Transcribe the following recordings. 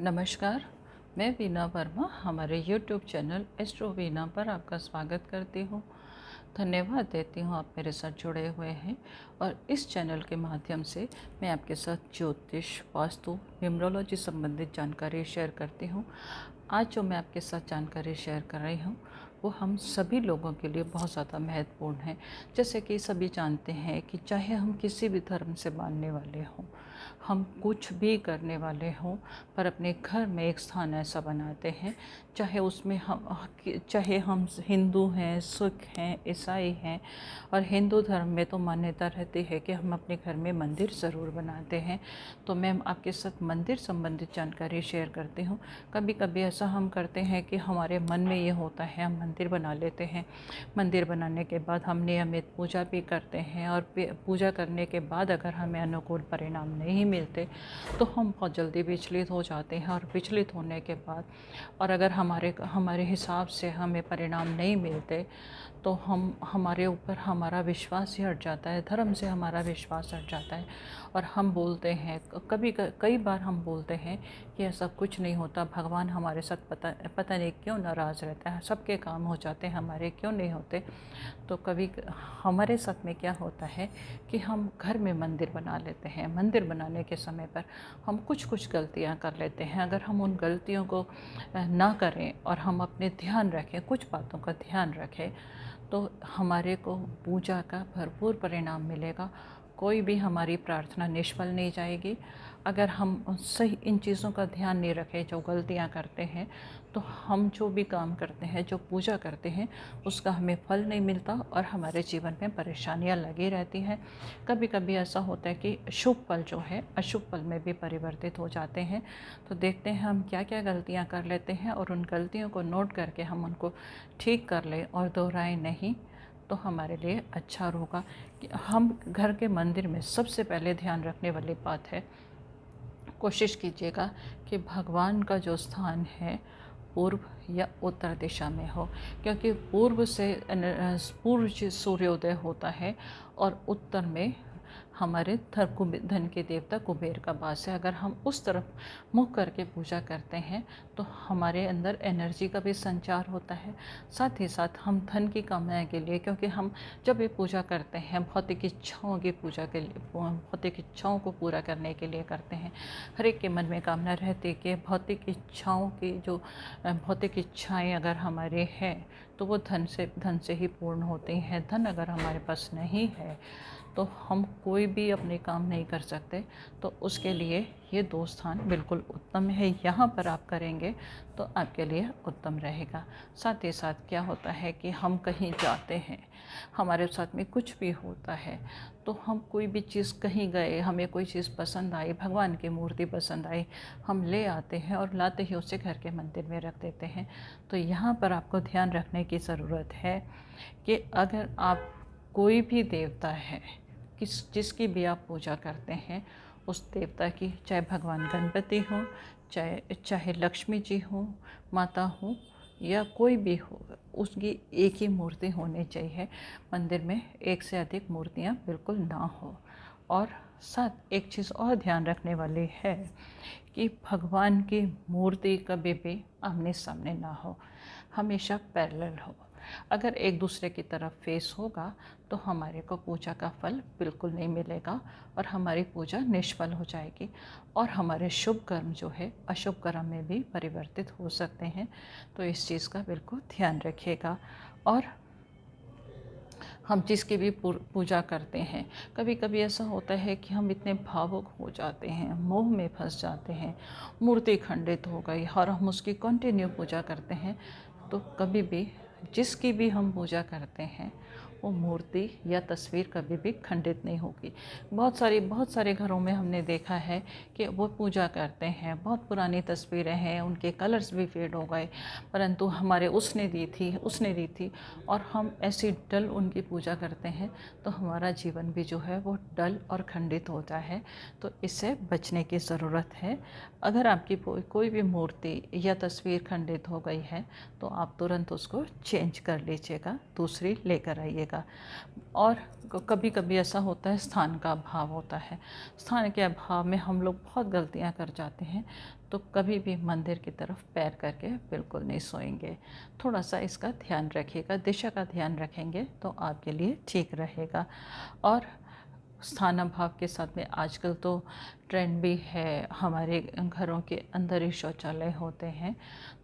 नमस्कार, मैं वीना वर्मा हमारे YouTube चैनल एस्ट्रो वीना पर आपका स्वागत करती हूँ। धन्यवाद देती हूँ आप मेरे साथ जुड़े हुए हैं और इस चैनल के माध्यम से मैं आपके साथ ज्योतिष, वास्तु, न्यूमरोलॉजी संबंधित जानकारी शेयर करती हूँ। आज जो मैं आपके साथ जानकारी शेयर कर रही हूँ वो हम सभी लोगों के लिए बहुत ज़्यादा महत्वपूर्ण है। जैसे कि सभी जानते हैं कि चाहे हम किसी भी धर्म से मानने वाले हों, हम कुछ भी करने वाले हों, पर अपने घर में एक स्थान ऐसा बनाते हैं, चाहे हम हिंदू हैं, सिख हैं, ईसाई हैं। और हिंदू धर्म में तो मान्यता रहती है कि हम अपने घर में मंदिर ज़रूर बनाते हैं। तो मैं आपके साथ मंदिर संबंधित जानकारी शेयर करती हूँ। कभी कभी ऐसा हम करते हैं कि हमारे मन में ये होता है, हम मंदिर बना लेते हैं। मंदिर बनाने के बाद हम नियमित पूजा भी करते हैं और पूजा करने के बाद अगर हमें अनुकूल परिणाम नहीं मिलते तो हम बहुत जल्दी विचलित हो जाते हैं। और विचलित होने के बाद और अगर हमारे हिसाब से हमें परिणाम नहीं मिलते तो हमारे ऊपर हमारा विश्वास ही हट जाता है, धर्म से हमारा विश्वास हट जाता है। और हम बोलते हैं, कई बार हम बोलते हैं कि ऐसा कुछ नहीं होता, भगवान हमारे साथ पता नहीं क्यों नाराज़ रहता है, सबके काम हो जाते हैं, हमारे क्यों नहीं होते। तो कभी हमारे साथ में क्या होता है कि हम घर में मंदिर बना लेते हैं। मंदिर बनाने के समय पर हम कुछ गलतियां कर लेते हैं। अगर हम उन गलतियों को ना करें और हम अपने ध्यान रखें, कुछ बातों का ध्यान रखें, तो हमारे को पूजा का भरपूर परिणाम मिलेगा। कोई भी हमारी प्रार्थना निष्फल नहीं जाएगी। अगर हम सही इन चीज़ों का ध्यान नहीं रखें, जो गलतियां करते हैं, तो हम जो भी काम करते हैं, जो पूजा करते हैं, उसका हमें फल नहीं मिलता और हमारे जीवन में परेशानियां लगी रहती हैं। कभी कभी ऐसा होता है कि शुभ फल जो है अशुभ फल में भी परिवर्तित हो जाते हैं। तो देखते हैं हम क्या क्या गलतियां कर लेते हैं और उन गलतियों को नोट करके हम उनको ठीक कर लें और दोहराएं नहीं, तो हमारे लिए अच्छा होगा। कि हम घर के मंदिर में सबसे पहले ध्यान रखने वाली बात है, कोशिश कीजिएगा कि भगवान का जो स्थान है पूर्व या उत्तर दिशा में हो, क्योंकि पूर्व से सूर्योदय होता है और उत्तर में हमारे धन के देवता कुबेर का वास है। अगर हम उस तरफ मुख करके पूजा करते हैं तो हमारे अंदर एनर्जी का भी संचार होता है। साथ ही साथ हम धन की कामना के लिए, क्योंकि हम जब भी पूजा करते हैं भौतिक इच्छाओं की पूजा के लिए, भौतिक इच्छाओं को पूरा करने के लिए करते हैं। हर एक के मन में कामना रहती है कि भौतिक इच्छाएं अगर हमारे हैं तो वो धन से ही पूर्ण होती हैं। धन अगर हमारे पास नहीं है तो हम कोई भी अपने काम नहीं कर सकते। तो उसके लिए ये दो स्थान बिल्कुल उत्तम है, यहाँ पर आप करेंगे तो आपके लिए उत्तम रहेगा। साथ ही साथ क्या होता है कि हम कहीं जाते हैं, हमारे साथ में कुछ भी होता है, तो हम कोई भी चीज़ कहीं गए, हमें कोई चीज़ पसंद आई, भगवान की मूर्ति पसंद आई, हम ले आते हैं और लाते ही उसे घर के मंदिर में रख देते हैं। तो यहाँ पर आपको ध्यान रखने की ज़रूरत है कि अगर आप कोई भी देवता है, जिसकी भी आप पूजा करते हैं, उस देवता की, चाहे भगवान गणपति हों, चाहे लक्ष्मी जी हों, माता हों, या कोई भी हो, उसकी एक ही मूर्ति होनी चाहिए। मंदिर में एक से अधिक मूर्तियां बिल्कुल ना हो। और साथ एक चीज़ और ध्यान रखने वाली है कि भगवान की मूर्ति कभी भी आमने सामने ना हो, हमेशा पैरेलल हो। अगर एक दूसरे की तरफ फेस होगा तो हमारे को पूजा का फल बिल्कुल नहीं मिलेगा और हमारी पूजा निष्फल हो जाएगी और हमारे शुभ कर्म जो है अशुभ कर्म में भी परिवर्तित हो सकते हैं। तो इस चीज़ का बिल्कुल ध्यान रखिएगा। और हम जिसकी भी पूजा करते हैं, कभी कभी ऐसा होता है कि हम इतने भावुक हो जाते हैं, मोह में फंस जाते हैं, मूर्ति खंडित हो गई और हम उसकी कंटिन्यू पूजा करते हैं। तो कभी भी जिसकी भी हम पूजा करते हैं वो मूर्ति या तस्वीर कभी भी खंडित नहीं होगी। बहुत सारे घरों में हमने देखा है कि वो पूजा करते हैं, बहुत पुरानी तस्वीरें हैं, उनके कलर्स भी फेड हो गए, परंतु हमारे उसने दी थी और हम ऐसी डल उनकी पूजा करते हैं तो हमारा जीवन भी जो है वो डल और खंडित होता है। तो इससे बचने की ज़रूरत है। अगर आपकी कोई भी मूर्ति या तस्वीर खंडित हो गई है तो आप तुरंत उसको चेंज कर लीजिएगा, दूसरी लेकर आइएगा। और कभी कभी ऐसा होता है, स्थान का अभाव होता है, स्थान के अभाव में हम लोग बहुत गलतियां कर जाते हैं। तो कभी भी मंदिर की तरफ पैर करके बिल्कुल नहीं सोएंगे। थोड़ा सा इसका ध्यान रखिएगा, दिशा का ध्यान रखेंगे तो आपके लिए ठीक रहेगा। और स्थान भाव के साथ में आजकल तो ट्रेंड भी है, हमारे घरों के अंदर ही शौचालय होते हैं,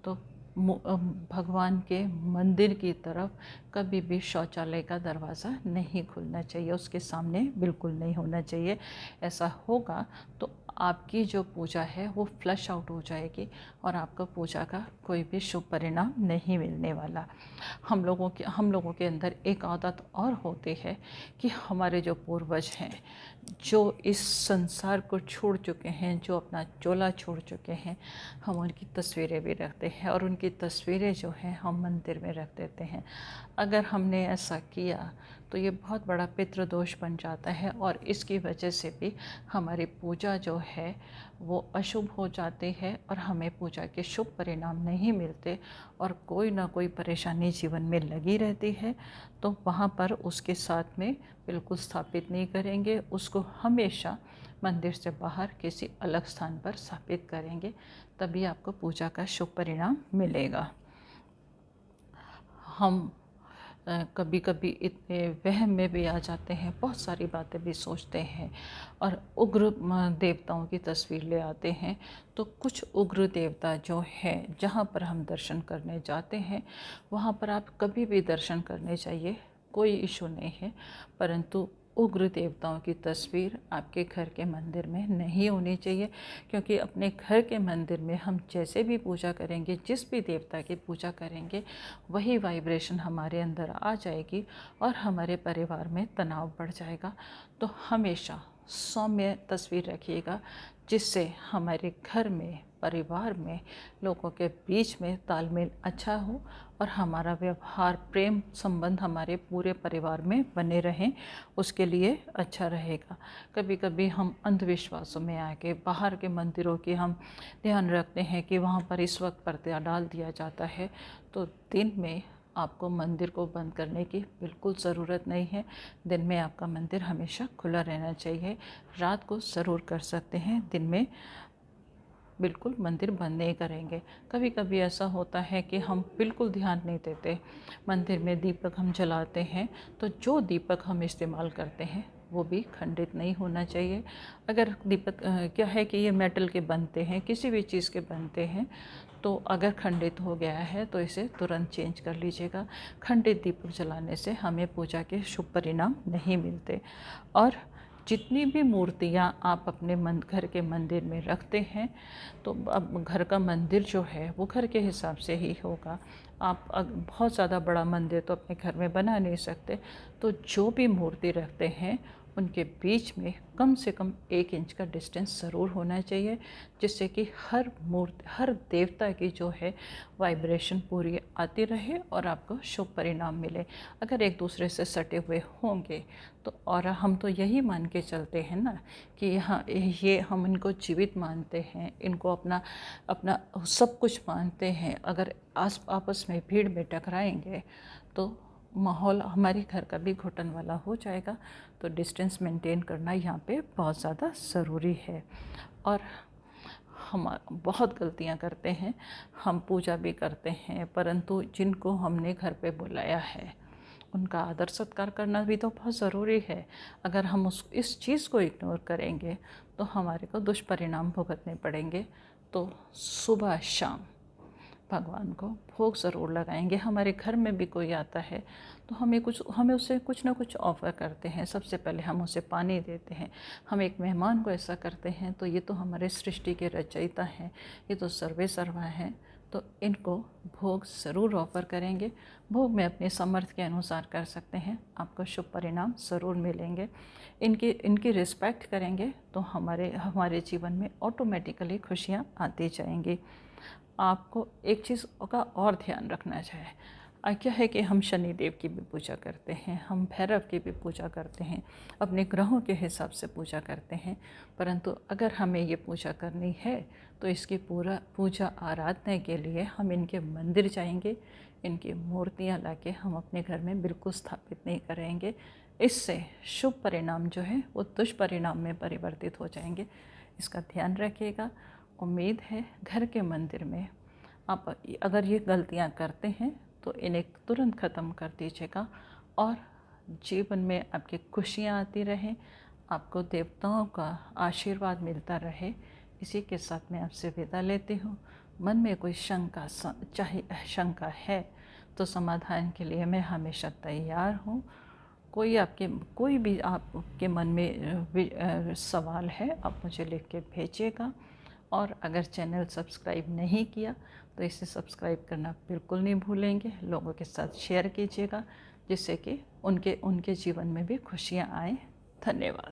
तो भगवान के मंदिर की तरफ कभी भी शौचालय का दरवाज़ा नहीं खुलना चाहिए, उसके सामने बिल्कुल नहीं होना चाहिए। ऐसा होगा तो आपकी जो पूजा है वो फ्लश आउट हो जाएगी और आपका पूजा का कोई भी शुभ परिणाम नहीं मिलने वाला। हम लोगों के अंदर एक आदत और होती है कि हमारे जो पूर्वज हैं, जो इस संसार को छोड़ चुके हैं, जो अपना चोला छोड़ चुके हैं, हम उनकी तस्वीरें भी रखते हैं और उनकी तस्वीरें जो हैं हम मंदिर में रख देते हैं। अगर हमने ऐसा किया तो ये बहुत बड़ा पितृदोष बन जाता है और इसकी वजह से भी हमारी पूजा जो है वो अशुभ हो जाती है और हमें पूजा के शुभ परिणाम नहीं मिलते और कोई ना कोई परेशानी जीवन में लगी रहती है। तो वहाँ पर उसके साथ में बिल्कुल स्थापित नहीं करेंगे, उसको हमेशा मंदिर से बाहर किसी अलग स्थान पर स्थापित करेंगे, तभी आपको पूजा का शुभ परिणाम मिलेगा। हम कभी कभी इतने वहम में भी आ जाते हैं, बहुत सारी बातें भी सोचते हैं और उग्र देवताओं की तस्वीर ले आते हैं। तो कुछ उग्र देवता जो हैं, जहाँ पर हम दर्शन करने जाते हैं वहाँ पर आप कभी भी दर्शन करने चाहिए, कोई इशू नहीं है, परंतु उग्र देवताओं की तस्वीर आपके घर के मंदिर में नहीं होनी चाहिए, क्योंकि अपने घर के मंदिर में हम जैसे भी पूजा करेंगे, जिस भी देवता की पूजा करेंगे, वही वाइब्रेशन हमारे अंदर आ जाएगी और हमारे परिवार में तनाव बढ़ जाएगा। तो हमेशा सौम्य तस्वीर रखिएगा, जिससे हमारे घर में, परिवार में, लोगों के बीच में तालमेल अच्छा हो और हमारा व्यवहार, प्रेम संबंध हमारे पूरे परिवार में बने रहें, उसके लिए अच्छा रहेगा। कभी कभी हम अंधविश्वासों में आके बाहर के मंदिरों की हम ध्यान रखते हैं कि वहाँ पर इस वक्त पर्दा डाल दिया जाता है, तो दिन में आपको मंदिर को बंद करने की बिल्कुल ज़रूरत नहीं है। दिन में आपका मंदिर हमेशा खुला रहना चाहिए। रात को ज़रूर कर सकते हैं, दिन में बिल्कुल मंदिर बंद नहीं करेंगे। कभी कभी ऐसा होता है कि हम बिल्कुल ध्यान नहीं देते, मंदिर में दीपक हम जलाते हैं, तो जो दीपक हम इस्तेमाल करते हैं वो भी खंडित नहीं होना चाहिए। अगर दीपक क्या है कि ये मेटल के बनते हैं, किसी भी चीज़ के बनते हैं, तो अगर खंडित हो गया है तो इसे तुरंत चेंज कर लीजिएगा। खंडित दीपक जलाने से हमें पूजा के शुभ परिणाम नहीं मिलते। और जितनी भी मूर्तियाँ आप अपने घर के मंदिर में रखते हैं, तो अब घर का मंदिर जो है वो घर के हिसाब से ही होगा। आप बहुत ज़्यादा बड़ा मंदिर तो अपने घर में बना नहीं सकते, तो जो भी मूर्ति रखते हैं उनके बीच में कम से कम 1 इंच का डिस्टेंस ज़रूर होना चाहिए, जिससे कि हर मूर्ति, हर देवता की जो है वाइब्रेशन पूरी आती रहे और आपको शुभ परिणाम मिले। अगर एक दूसरे से सटे हुए होंगे तो, और हम तो यही मान के चलते हैं ना कि यहाँ ये हम इनको जीवित मानते हैं, इनको अपना अपना सब कुछ मानते हैं, अगर आपस में भीड़ में टकराएंगे तो माहौल हमारे घर का भी घुटन वाला हो जाएगा। तो डिस्टेंस मेंटेन करना यहाँ पे बहुत ज़्यादा ज़रूरी है। और हम बहुत गलतियाँ करते हैं, हम पूजा भी करते हैं, परंतु जिनको हमने घर पे बुलाया है उनका आदर सत्कार करना भी तो बहुत ज़रूरी है। अगर हम इस चीज़ को इग्नोर करेंगे तो हमारे को दुष्परिणाम भुगतने पड़ेंगे। तो सुबह शाम भगवान को भोग ज़रूर लगाएंगे। हमारे घर में भी कोई आता है तो हमें उससे कुछ ना कुछ ऑफ़र करते हैं। सबसे पहले हम उसे पानी देते हैं। हम एक मेहमान को ऐसा करते हैं तो ये तो हमारे सृष्टि के रचयिता हैं, ये तो सर्वे सर्वा हैं, तो इनको भोग ज़रूर ऑफ़र करेंगे। भोग में अपने सामर्थ्य के अनुसार कर सकते हैं, आपको शुभ परिणाम ज़रूर मिलेंगे। इनकी रिस्पेक्ट करेंगे तो हमारे जीवन में ऑटोमेटिकली खुशियाँ आती जाएंगी। आपको एक चीज़ का और ध्यान रखना चाहिए। क्या है कि हम शनि देव की भी पूजा करते हैं, हम भैरव की भी पूजा करते हैं, अपने ग्रहों के हिसाब से पूजा करते हैं, परंतु अगर हमें ये पूजा करनी है तो इसकी पूजा आराधना के लिए हम इनके मंदिर जाएंगे, इनकी मूर्तियाँ लाके हम अपने घर में बिल्कुल स्थापित नहीं करेंगे। इससे शुभ परिणाम जो है वो दुष्परिणाम में परिवर्तित हो जाएंगे। इसका ध्यान रखिएगा। उम्मीद है घर के मंदिर में आप अगर ये गलतियां करते हैं तो इन्हें तुरंत ख़त्म कर दीजिएगा और जीवन में आपकी खुशियाँ आती रहें, आपको देवताओं का आशीर्वाद मिलता रहे। इसी के साथ मैं आपसे विदा लेती हूँ। मन में कोई शंका है तो समाधान के लिए मैं हमेशा तैयार हूँ। कोई भी आपके मन में सवाल है आप मुझे लिख के भेजिएगा। और अगर चैनल सब्सक्राइब नहीं किया तो इसे सब्सक्राइब करना बिल्कुल नहीं भूलेंगे। लोगों के साथ शेयर कीजिएगा जिससे कि उनके जीवन में भी खुशियाँ आएँ। धन्यवाद।